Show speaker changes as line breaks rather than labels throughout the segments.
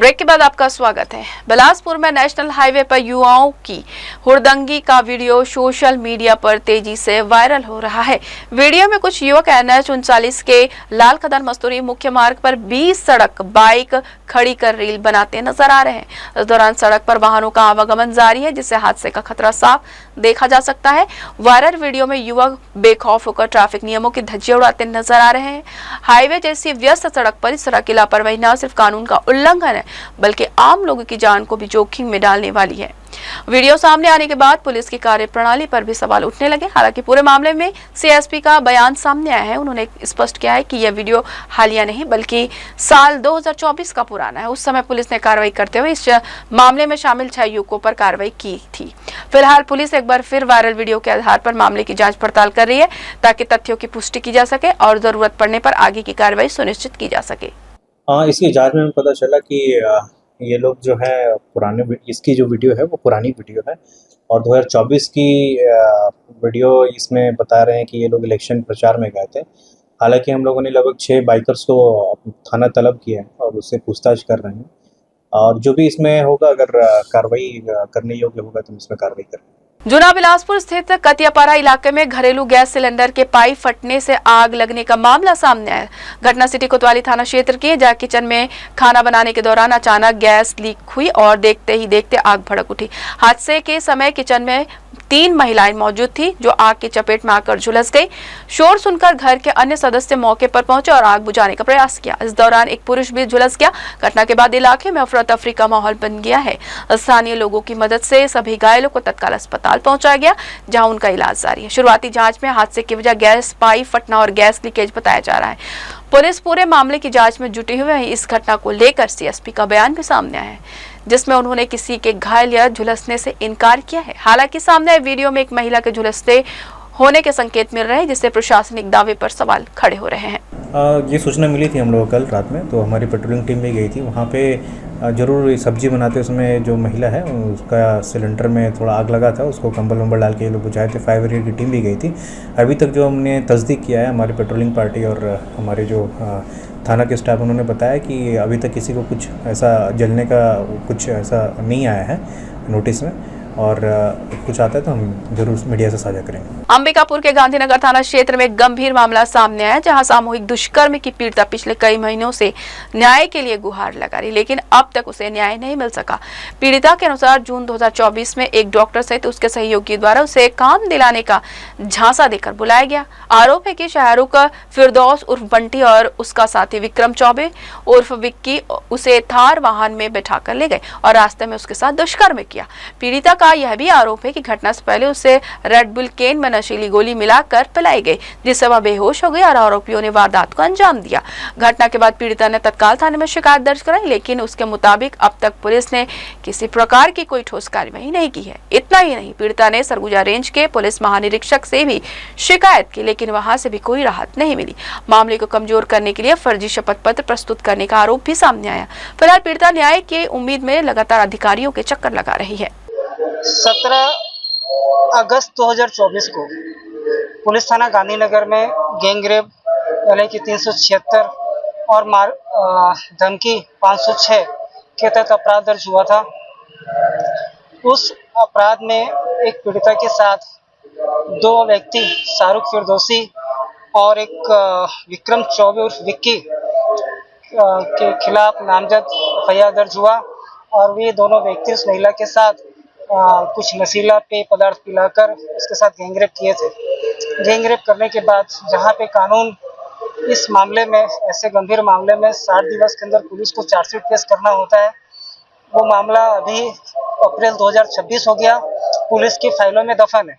Break के बाद आपका स्वागत है। बिलासपुर में नेशनल हाईवे पर युवाओं की हुड़दंगी का वीडियो सोशल मीडिया पर तेजी से वायरल हो रहा है। वीडियो में कुछ युवक NH 39 के लाल खदर मस्तूरी मुख्य मार्ग पर 20 सड़क बाइक खड़ी कर रील बनाते नजर आ रहे हैं। इस दौरान सड़क पर वाहनों का आवागमन जारी है, जिससे हादसे का खतरा साफ देखा जा सकता है। वायरल वीडियो में युवक बेखौफ होकर ट्रैफिक नियमों की धज्जियां उड़ाते नजर आ रहे हैं। हाईवे जैसी व्यस्त सड़क पर इस तरह की लापरवाही न सिर्फ कानून का उल्लंघन है, बल्कि आम लोगों की जान को भी जोखिम में डालने वाली है। वीडियो सामने आने के बाद पुलिस की कार्यप्रणाली पर भी सवाल उठने लगे। हालांकि पूरे मामले में CSP का बयान सामने आया है। उन्होंने स्पष्ट किया है कि यह वीडियो हालिया नहीं बल्कि साल 2024 का पुराना है। उस समय पुलिस ने कार्रवाई करते हुए इस मामले में शामिल 6 युवकों पर कार्रवाई की थी। फिलहाल पुलिस एक बार फिर वायरल वीडियो के आधार पर मामले की जाँच पड़ताल कर रही है, ताकि तथ्यों की पुष्टि की जा सके और जरूरत पड़ने पर आगे की कार्रवाई सुनिश्चित की जा सके।
इसकी जांच में पता चला कि ये लोग जो है इसकी जो वीडियो है वो पुरानी वीडियो है और 2024 की वीडियो इसमें बता रहे हैं कि ये लोग इलेक्शन प्रचार में गए थे। हालांकि हम लोगों ने लगभग 6 बाइकर्स को थाना तलब किया है और उससे पूछताछ कर रहे हैं और जो भी इसमें होगा, अगर कार्रवाई करने योग्य होगा तो इसमें कार्रवाई करेंगे।
जूना बिलासपुर स्थित कतियापारा इलाके में घरेलू गैस सिलेंडर के पाइप फटने से आग लगने का मामला सामने आया। घटना सिटी कोतवाली थाना क्षेत्र की है, जहां किचन में खाना बनाने के दौरान अचानक गैस लीक हुई और देखते ही देखते आग भड़क उठी। हादसे के समय किचन में 3 महिलाएं मौजूद थी, जो आग की चपेट में आकर झुलस गई। शोर सुनकर घर के अन्य सदस्य मौके पर पहुंचे और आग बुझाने का प्रयास किया। इस दौरान एक पुरुष भी झुलस गया। घटना के बाद इलाके में अफरा तफरी का माहौल बन गया है। स्थानीय लोगों की मदद से सभी घायलों को तत्काल अस्पताल पहुंचाया गया, जहां उनका इलाज जारी है। शुरुआती जांच में हादसे की वजह गैस पाइप फटना और गैस लीकेज बताया जा रहा है। पुलिस पूरे मामले की जांच में जुटी हुई है। इस घटना को लेकर CSP का बयान भी सामने आया है, जिसमें उन्होंने किसी के घायल या झुलसने से इनकार किया है। हालांकि सामने वीडियो में एक महिला के झुलसते होने के संकेत मिल रहे हैं, जिससे प्रशासनिक दावे पर सवाल खड़े हो रहे हैं।
ये सूचना मिली थी हम लोग कल रात में, तो हमारी पेट्रोलिंग टीम भी गई थी वहाँ पे। ज़रूर सब्जी बनाते समय जो महिला है उसका सिलेंडर में थोड़ा आग लगा था, उसको कंबल वंबल डाल के ये लोग बुझाए थे। फायर ब्रिगेड की टीम भी गई थी। अभी तक जो हमने तस्दीक किया है, हमारी पेट्रोलिंग पार्टी और हमारे जो थाना के स्टाफ, उन्होंने बताया कि अभी तक किसी को कुछ ऐसा जलने का कुछ ऐसा नहीं आया है नोटिस में, और कुछ आता है तो हम जरूर मीडिया से साझा करेंगे।
अंबिकापुर के गांधीनगर थाना क्षेत्र में एक गंभीर मामला सामने आया, जहां सामूहिक दुष्कर्म की पीड़िता पिछले कई महीनों से न्याय के लिए गुहार लगा रही, लेकिन अब तक उसे न्याय नहीं मिल सका। पीड़िता के अनुसार जून 2024 में एक डॉक्टर सहित उसके सहयोगी द्वारा उसे काम दिलाने का झांसा देकर बुलाया गया। आरोप है कि शाहरुख फिरदौस उर्फ बंटी और उसका साथी विक्रम चौबे उर्फ विक्की उसे थार वाहन में बैठा कर ले गए और रास्ते में उसके साथ दुष्कर्म किया। पीड़िता का यह भी आरोप है कि घटना से पहले उसे रेड बुल केन में नशीली गोली मिलाकर पिलाई गई, जिससे वह बेहोश हो गई और आरोपियों ने वारदात को अंजाम दिया। घटना के बाद पीड़िता ने तत्काल थाने में शिकायत दर्ज कराई, लेकिन उसके मुताबिक अब तक पुलिस ने किसी प्रकार की कोई ठोस कार्रवाई नहीं की है। इतना ही नहीं, पीड़िता ने सरगुजा रेंज के पुलिस महानिरीक्षक से भी शिकायत की, लेकिन वहां से भी कोई राहत नहीं मिली। मामले को कमजोर करने के लिए फर्जी शपथ पत्र प्रस्तुत करने का आरोप भी सामने आया। फिलहाल पीड़िता न्याय की उम्मीद में लगातार अधिकारियों के चक्कर लगा रही है।
17 अगस्त 2024 को पुलिस थाना गांधीनगर में गैंगरेप यानी कि 376 और धमकी 506 के तहत अपराध दर्ज हुआ था। उस अपराध में एक पीड़िता के साथ 2 व्यक्ति शाहरुख फिरदौसी और एक विक्रम चौबे उर्फ विक्की के खिलाफ नामजद FIR दर्ज हुआ और वे दोनों व्यक्ति उस महिला के साथ कुछ नशीला पेय पदार्थ पिलाकर उसके साथ गैंगरेप किए थे। गैंगरेप करने के बाद जहां पे कानून इस मामले में, ऐसे गंभीर मामले में 60 दिवस के अंदर पुलिस को चार्जशीट पेश करना होता है, वो मामला अभी अप्रैल 2026 हो गया, पुलिस की फाइलों में दफन है।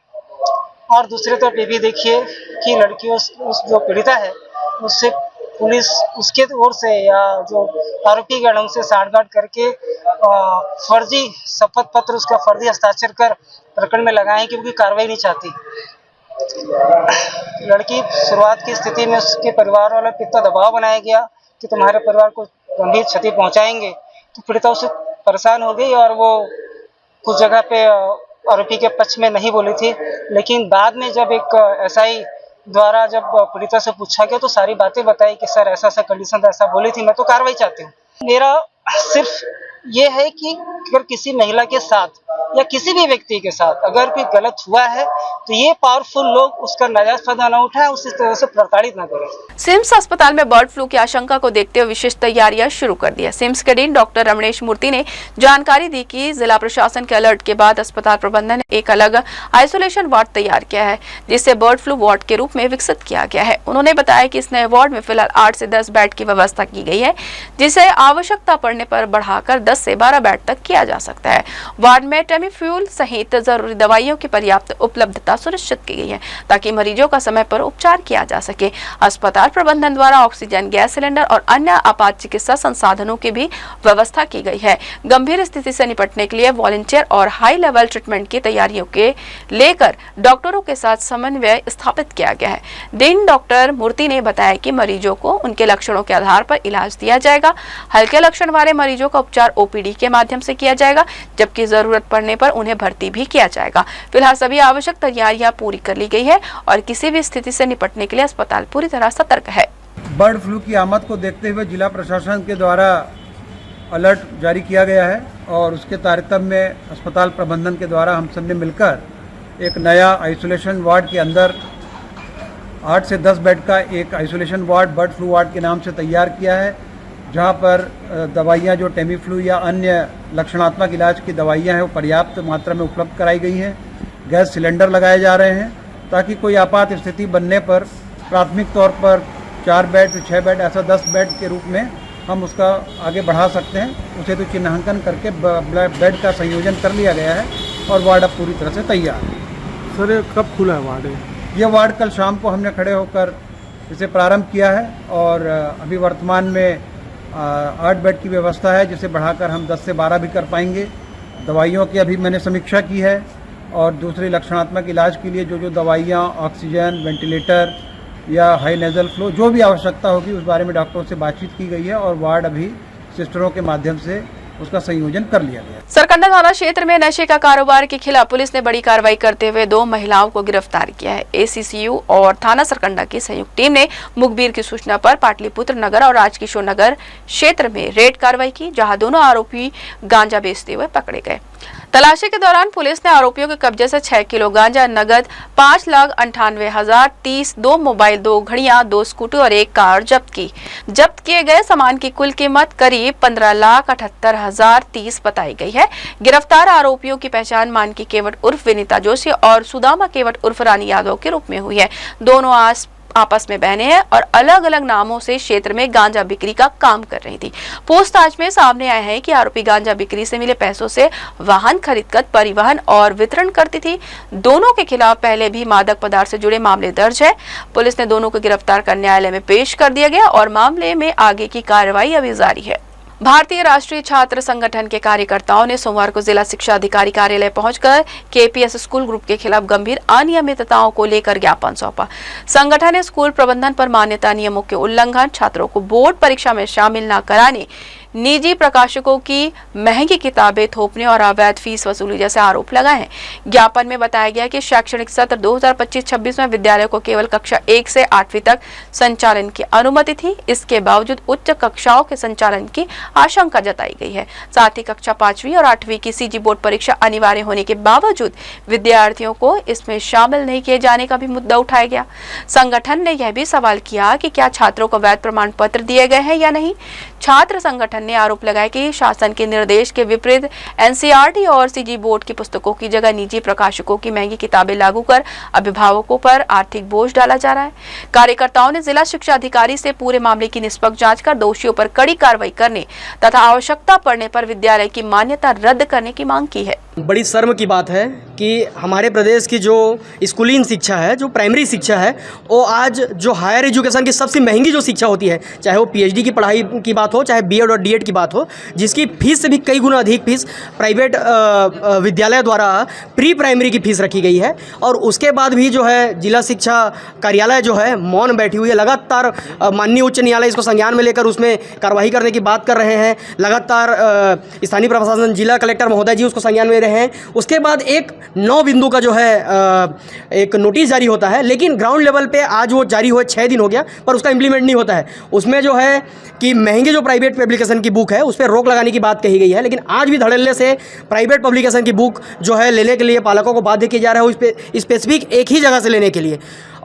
और दूसरी तरफ ये भी देखिए कि लड़की उस जो पीड़िता है उससे पुलिस उसके ओर से या जो आरोपी गण उनसे सांठगांठ करके फर्जी शपथ पत्र, उसका फर्जी हस्ताक्षर कर प्रकरण में लगाए, क्योंकि कार्रवाई नहीं चाहती। लड़की शुरुआत की स्थिति में उसके परिवार वालों पर इतना दबाव बनाया गया कि तुम्हारे परिवार को गंभीर क्षति पहुंचाएंगे, तो पीड़िता उससे परेशान हो गई और वो कुछ जगह पे आरोपी के पक्ष में नहीं बोली थी। लेकिन बाद में जब एक SI द्वारा जब पीड़िता से पूछा गया तो सारी बातें बताई कि सर ऐसा कंडीशन था, ऐसा बोली थी, मैं तो कार्रवाई चाहती हूँ। मेरा सिर्फ ये है कि अगर किसी महिला के साथ या किसी भी व्यक्ति के साथ अगर कोई गलत हुआ है तो ये पावरफुल लोग उसका नाजायज फायदा न उठाएं, उसी तरह से प्रताड़ित न करें।
सिम्स अस्पताल में बर्ड फ्लू की आशंका को देखते हुए विशेष तैयारियां शुरू कर दी है। सिम्स के डीन डॉक्टर रमणेश मूर्ति ने जानकारी दी कि जिला प्रशासन के अलर्ट के बाद अस्पताल प्रबंधन ने एक अलग आइसोलेशन वार्ड तैयार किया है, जिसे बर्ड फ्लू वार्ड के रूप में विकसित किया गया है। उन्होंने बताया कि इस नए वार्ड में फिलहाल 8 से 10 बेड की व्यवस्था की गई है, जिसे आवश्यकता पड़ने पर बढ़ाकर 10 से 12 बेड तक किया जा सकता है। वार्ड में टेमीफ्यूल सहित जरूरी दवाइयों की पर्याप्त उपलब्धता सुनिश्चित की गई है, ताकि मरीजों का समय पर उपचार किया जा सके। अस्पताल प्रबंधन द्वारा ऑक्सीजन, गैस सिलेंडर और अन्य आपात चिकित्सा संसाधनों की भी व्यवस्था की गई है। गंभीर स्थिति से निपटने के लिए वॉलंटियर और हाई लेवल ट्रीटमेंट की तैयारियों के लेकर डॉक्टरों के साथ समन्वय स्थापित किया गया है। डीन डॉक्टर मूर्ति ने बताया कि मरीजों को उनके लक्षणों के आधार पर इलाज दिया जाएगा। हल्के लक्षण वाले मरीजों का उपचार ओपीडी के माध्यम से किया जाएगा, जबकि जरूरत पड़ने पर उन्हें भर्ती भी किया जाएगा। फिलहाल सभी आवश्यक तैयारियां पूरी कर ली गई है और किसी भी स्थिति से निपटने के लिए अस्पताल पूरी तरह सतर्क है।
बर्ड फ्लू की आमद को देखते हुए जिला प्रशासन के द्वारा अलर्ट जारी किया गया है और उसके तारतम्य में अस्पताल प्रबंधन के द्वारा हम सब ने मिलकर एक नया आइसोलेशन वार्ड के अंदर 8 से 10 बेड का एक isolation ward bird flu ward के नाम से तैयार किया है, जहां पर दवाइयां जो टेमीफ्लू या अन्य लक्षणात्मक इलाज की दवाइयां हैं वो पर्याप्त मात्रा में उपलब्ध कराई गई हैं। गैस सिलेंडर लगाए जा रहे हैं ताकि कोई आपात स्थिति बनने पर प्राथमिक तौर पर 4 बेड से 6 बेड ऐसा 10 बेड के रूप में हम उसका आगे बढ़ा सकते हैं। उसे तो चिन्हांकन करके बेड का संयोजन कर लिया गया है और वार्ड अब पूरी तरह से तैयार है।
सर ये कब खुला है वार्ड?
ये वार्ड कल शाम को हमने खड़े होकर इसे प्रारंभ किया है और अभी वर्तमान में 8 बेड की व्यवस्था है, जिसे बढ़ाकर हम 10 से 12 भी कर पाएंगे। दवाइयों की अभी मैंने समीक्षा की है और दूसरे लक्षणात्मक इलाज के लिए जो दवाइयाँ, ऑक्सीजन, वेंटिलेटर या हाई नेजल फ्लो जो भी आवश्यकता होगी उस बारे में डॉक्टरों से बातचीत की गई है और वार्ड अभी सिस्टरों के माध्यम से उसका संयोजन कर लिया गया।
सरकंडा थाना क्षेत्र में नशे का कारोबार के खिलाफ पुलिस ने बड़ी कार्रवाई करते हुए 2 महिलाओं को गिरफ्तार किया है। एसीसीयू और थाना सरकंडा की संयुक्त टीम ने मुखबिर की सूचना पर पाटलिपुत्र नगर और राजकिशोर नगर क्षेत्र में रेड कार्रवाई की, जहां दोनों आरोपी गांजा बेचते हुए पकड़े गए। तलाशी के दौरान पुलिस ने आरोपियों के कब्जे से 6 किलो गांजा, नगद 5,98,030, 2 मोबाइल, 2 घड़ियां, 2 स्कूटर और 1 कार जब्त की। जब्त किए गए सामान की कुल कीमत करीब 15,78,030 बताई गई है। गिरफ्तार आरोपियों की पहचान मानकी केवट उर्फ विनीता जोशी और सुदामा केवट उर्फ रानी यादव के रूप में हुई है। दोनों आपस में बहने हैं और अलग अलग नामों से क्षेत्र में गांजा बिक्री का काम कर रही थी। पूछताछ में सामने आया है कि आरोपी गांजा बिक्री से मिले पैसों से वाहन खरीदकर परिवहन और वितरण करती थी। दोनों के खिलाफ पहले भी मादक पदार्थ से जुड़े मामले दर्ज है। पुलिस ने दोनों को गिरफ्तार कर न्यायालय में पेश कर दिया गया और मामले में आगे की कार्रवाई अभी जारी है। भारतीय राष्ट्रीय छात्र संगठन के कार्यकर्ताओं ने सोमवार को जिला शिक्षा अधिकारी कार्यालय पहुंचकर केपीएस स्कूल ग्रुप के खिलाफ गंभीर अनियमितताओं को लेकर ज्ञापन सौंपा। संगठन ने स्कूल प्रबंधन पर मान्यता नियमों के उल्लंघन, छात्रों को बोर्ड परीक्षा में शामिल न कराने, निजी प्रकाशकों की महंगी किताबें थोपने और अवैध फीस वसूली जैसे आरोप लगाए हैं। ज्ञापन में बताया गया कि शैक्षणिक सत्र 2025-26 में विद्यालय को केवल कक्षा 1 से 8वीं तक संचालन की अनुमति थी। इसके बावजूद उच्च कक्षाओं के संचालन की आशंका जताई गई है। साथ ही कक्षा 5वीं और 8वीं की सीजी बोर्ड परीक्षा अनिवार्य होने के बावजूद विद्यार्थियों को इसमें शामिल नहीं किए जाने का भी मुद्दा उठाया गया। संगठन ने यह भी सवाल किया कि क्या छात्रों को वैध प्रमाण पत्र दिए गए हैं या नहीं। छात्र संगठन ने आरोप लगाया कि शासन के निर्देश के विपरीत एनसीईआरटी और सीजी बोर्ड की पुस्तकों की जगह निजी प्रकाशकों की महंगी किताबें लागू कर अभिभावकों पर आर्थिक बोझ डाला जा रहा है। कार्यकर्ताओं ने जिला शिक्षा अधिकारी से पूरे मामले की निष्पक्ष जांच कर दोषियों पर कड़ी कार्रवाई करने तथा आवश्यकता पड़ने पर विद्यालय की मान्यता रद्द करने की मांग की है।
बड़ी शर्म की बात है कि हमारे प्रदेश की जो स्कूलिंग शिक्षा है, जो प्राइमरी शिक्षा है, वो आज जो हायर एजुकेशन की सबसे महंगी जो शिक्षा होती है, चाहे वो पीएचडी की पढ़ाई की बात हो, चाहे बीएड और डीएड की बात हो, जिसकी फीस से भी कई गुना अधिक फीस प्राइवेट विद्यालय द्वारा प्री प्राइमरी की फीस रखी गई है। और उसके बाद भी जो है जिला शिक्षा कार्यालय जो है मौन बैठी हुई है। लगातार माननीय उच्च न्यायालय इसको संज्ञान में लेकर उसमें कार्रवाई करने की बात कर रहे हैं। लगातार स्थानीय प्रशासन जिला कलेक्टर महोदय जी उसको संज्ञान में रहे हैं। उसके बाद एक 9 बिंदु का जो है एक नोटिस जारी होता है, लेकिन ग्राउंड लेवल पे आज वो जारी हुए 6 दिन हो गया पर उसका इम्प्लीमेंट नहीं होता है। उसमें जो है कि महंगे जो प्राइवेट पब्लिकेशन की बुक है उस पर रोक लगाने की बात कही गई है, लेकिन आज भी धड़ल्ले से प्राइवेट पब्लिकेशन की बुक जो है लेने के लिए पालकों को बाध्य किया जा रहा है उस पर स्पेसिफिक एक ही जगह से लेने के लिए,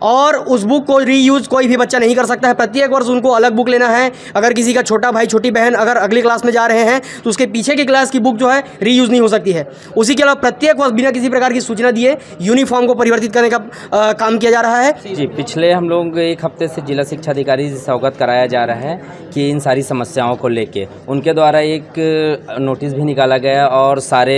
और उस बुक को रीयूज़ कोई भी बच्चा नहीं कर सकता है। प्रत्येक वर्ष उनको अलग बुक लेना है। अगर किसी का छोटा भाई छोटी बहन अगर अगली क्लास में जा रहे हैं तो उसके पीछे की क्लास की बुक जो है रीयूज़ नहीं हो सकती है। उसी के अलावा प्रत्येक वर्ष बिना किसी प्रकार की सूचना दिए यूनिफॉर्म को परिवर्तित करने का काम किया जा रहा है।
जी, पिछले हम लोग एक हफ्ते से जिला शिक्षा अधिकारी से अवगत कराया जा रहा है कि इन सारी समस्याओं को लेके उनके द्वारा एक नोटिस भी निकाला गया और सारे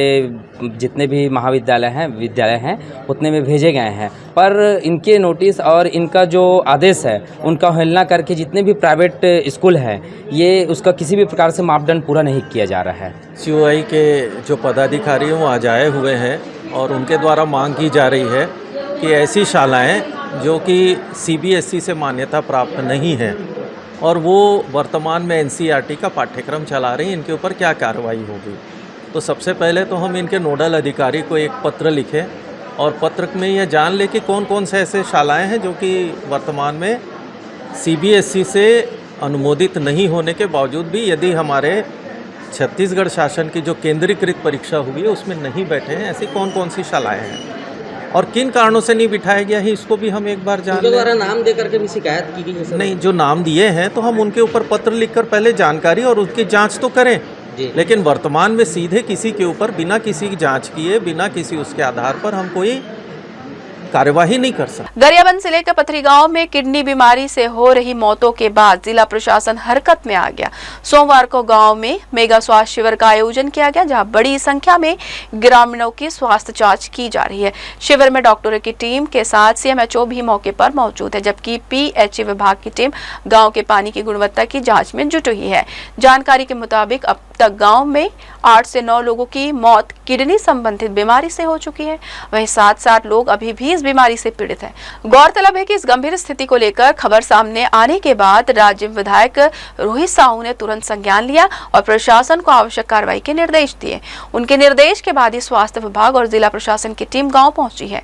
जितने भी महाविद्यालय हैं विद्यालय हैं उतने में भेजे गए हैं, पर इनके नोटिस और इनका जो आदेश है उनका अवहेलना करके जितने भी प्राइवेट स्कूल हैं ये उसका किसी भी प्रकार से मापदंड पूरा नहीं किया जा रहा है।
COI के जो पदाधिकारी हैं वो आज आए हुए हैं और उनके द्वारा मांग की जा रही है कि ऐसी शालाएं जो कि CBSE से मान्यता प्राप्त नहीं है और वो वर्तमान में NCERT का पाठ्यक्रम चला रही हैं, इनके ऊपर क्या कार्रवाई होगी। तो सबसे पहले तो हम इनके नोडल अधिकारी को एक पत्र लिखें और पत्र में यह जान ले कि कौन कौन से ऐसे शालाएं हैं जो कि वर्तमान में CBSE से अनुमोदित नहीं होने के बावजूद भी यदि हमारे छत्तीसगढ़ शासन की जो केंद्रीकृत परीक्षा हुई है उसमें नहीं बैठे हैं, ऐसी कौन कौन सी शालाएं हैं और किन कारणों से नहीं बिठाया गया है, इसको भी हम एक बार जान लें।
द्वारा नाम दे करके भी शिकायत की गई है?
नहीं, जो नाम दिए हैं तो हम उनके ऊपर पत्र लिखकर पहले जानकारी और उसकी जांच तो करें, लेकिन वर्तमान में सीधे किसी के ऊपर बिना किसी की जांच किए बिना किसी उसके आधार पर हम कोई कार्यवाही नहीं कर सकते।
गरियाबंद जिले के पथरी गांव में किडनी बीमारी से हो रही मौतों के बाद जिला प्रशासन हरकत में आ गया। सोमवार को गांव में मेगा स्वास्थ्य शिविर का आयोजन किया गया, जहां बड़ी संख्या में ग्रामीणों की स्वास्थ्य जांच की जा रही है। शिविर में डॉक्टरों की टीम के साथ CMHO भी मौके पर मौजूद है, जबकि PHE विभाग की टीम गाँव के पानी की गुणवत्ता की जाँच में जुटी हुई है। जानकारी के मुताबिक अब तक गाँव में 8 से 9 लोगों की मौत किडनी संबंधित बीमारी से हो चुकी है। वहीं 7 लोग अभी भी इस बीमारी से पीड़ित हैं। गौरतलब है कि इस गंभीर स्थिति को लेकर खबर सामने आने के बाद राज्य विधायक रोहित साहू ने तुरंत संज्ञान लिया और प्रशासन को आवश्यक कार्रवाई के निर्देश दिए। उनके निर्देश के बाद ही स्वास्थ्य विभाग और जिला प्रशासन की टीम गांव पहुंची है।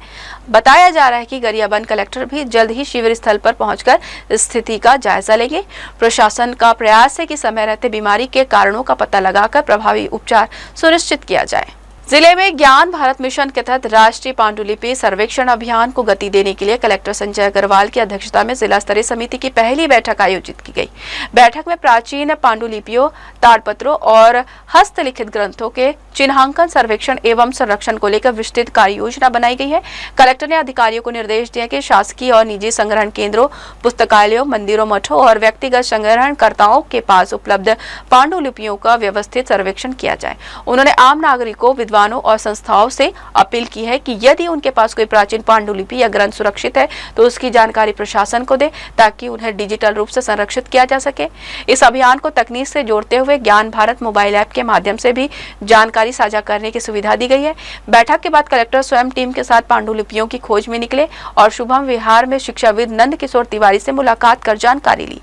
बताया जा रहा है कि गरियाबंद कलेक्टर भी जल्द ही शिविर स्थल पर पहुंचकर स्थिति का जायजा लेंगे। प्रशासन का प्रयास है कि समय रहते बीमारी के कारणों का पता लगाकर प्रभावी उपचार सुनिश्चित किया जाए। जिले में ज्ञान भारत मिशन के तहत राष्ट्रीय पांडुलिपि सर्वेक्षण अभियान को गति देने के लिए कलेक्टर संजय अग्रवाल की अध्यक्षता में जिला स्तरीय समिति की पहली बैठक आयोजित की गई। बैठक में प्राचीन पांडुलिपियों, ताड़पत्रों और हस्तलिखित ग्रंथों के चिन्हांकन, सर्वेक्षण एवं संरक्षण को लेकर विस्तृत कार्य योजना बनाई गई है। कलेक्टर ने अधिकारियों को निर्देश दिया कि शासकीय और निजी संग्रहण केंद्रों, पुस्तकालयों, मंदिरों, मठों और व्यक्तिगत संग्रहणकर्ताओं के पास उपलब्ध पांडुलिपियों का व्यवस्थित सर्वेक्षण किया जाए। उन्होंने आम नागरिकों, विद्वानों और संस्थाओं से अपील की है कि यदि उनके पास कोई प्राचीन पांडुलिपि या ग्रंथ सुरक्षित है तो उसकी जानकारी प्रशासन को दे, ताकि उन्हें डिजिटल रूप से संरक्षित किया जा सके। इस अभियान को तकनीक से जोड़ते हुए ज्ञान भारत मोबाइल ऐप के माध्यम से भी जानकारी साझा करने की सुविधा दी गई है। बैठक के बाद कलेक्टर स्वयं टीम के साथ पांडुलिपियों की खोज में निकले और शुभम विहार में शिक्षाविद नंद किशोर तिवारी से मुलाकात कर जानकारी ली।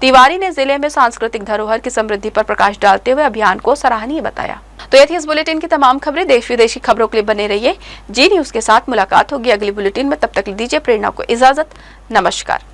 तिवारी ने जिले में सांस्कृतिक धरोहर की समृद्धि पर प्रकाश डालते हुए अभियान को सराहनीय बताया। तो ये थी इस बुलेटिन की तमाम खबरें। देश विदेशी खबरों के लिए बने रहिए जी न्यूज के साथ। मुलाकात होगी अगली बुलेटिन में, तब तक दीजिए प्रेरणा को इजाजत। नमस्कार।